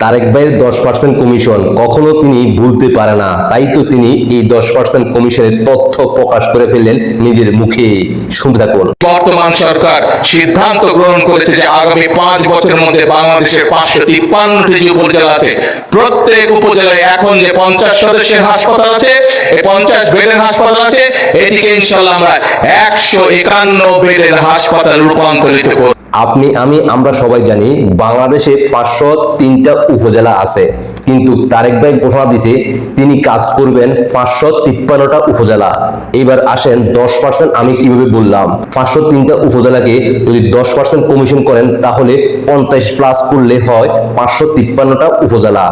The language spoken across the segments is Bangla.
তারেক ভাইয়ের 10% কমিশন কখনো তিনি ভুলতে পারে না, তাই তো তিনি এই 10% কমিশনের তথ্য প্রকাশ করে ফেললেন নিজের মুখে। শুনতে থাকুন। বর্তমান সরকার সিদ্ধান্ত গ্রহণ করেছে যে আগামী 5 বছরের মধ্যে বাংলাদেশের 553টি যে উপজেলা আছে, প্রত্যেক উপজেলায় এখন যে 50 সদস্যের হাসপাতাল আছে, এই 50 বেডের হাসপাতাল আছে, এটিকে ইনশাআল্লাহ আমরা 151 বেডের হাসপাতাল রূপান্তরিত করব। আমরা সবাই জানি বাংলাদেশে 503টা উপজেলা আছে, কিন্তু তারেক ভাই ঘোষণা দিয়েছে তিনি কাজ করবেন 553টা উপজেলা। এবার আসেন 10%, আমি কিভাবে বললাম 503টা উপজেলাকে যদি 10% কমিশন করেন তাহলে 50+ করলে হয় 553টা উপজেলা।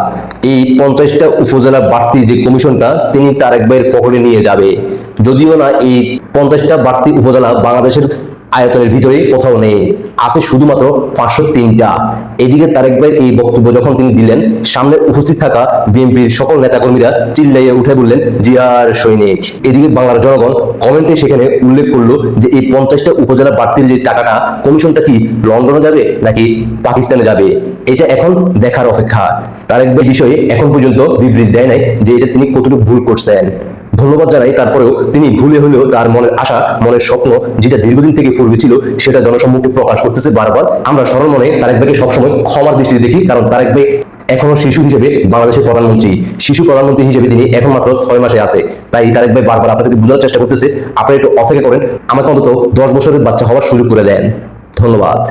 এই 50টা উপজেলা বাড়তি যে কমিশনটা তিনি তারেক ভাইয়ের পকেটে নিয়ে যাবে। যদিও না এই 50টা বাড়তি উপজেলা বাংলাদেশের আয়তনের ভিতরে কোথাও নেই, আছে শুধুমাত্র 503টা। এদিকে তারেক ভাই এই বক্তব্য যখন তিনি দিলেন, সামনে উপস্থিত থাকা বিএনপির সকল নেতাকর্মীরা চিল্লাইয়ে উঠে বললেন জিয়ার সৈনিক। এদিকে বাংলার জনগণ কমেন্টে সেখানে উল্লেখ করলো যে এই 50টা উপজেলা বাড়তির যে টাকাটা, কমিশনটা কি লন্ডনে যাবে নাকি পাকিস্তানে যাবে, এটা এখন দেখার অপেক্ষা। তারেক ভাই বিষয়ে এখন পর্যন্ত বিবৃতি দেয় নাই যে এটা তিনি কতটুকু ভুল করছেন। ধন্যবাদ জানাই, তারপরেও তিনি ভুলে হলেও তার মনের আশা, মনের স্বপ্ন যেটা দীর্ঘদিন থেকে পূর্বে ছিল সেটা জনসম্মুখে প্রকাশ করতেছে বারবার। আমরা সরল মনে তারেক ভাইকে সবসময় ক্ষমার দৃষ্টিতে দেখি, কারণ তারেক ভাই এখনো শিশু হিসেবে বাংলাদেশের প্রধানমন্ত্রী, শিশু প্রধানমন্ত্রী হিসেবে তিনি এখন মাত্র 6 মাসে আছে। তাই তারেক ভাই বারবার আপনাদেরকে বোঝার চেষ্টা করতেছে, আপনারা একটু অপেক্ষা করেন, আমাকে অন্তত 10 বছরের বাচ্চা হওয়ার সুযোগ করে দেন। ধন্যবাদ।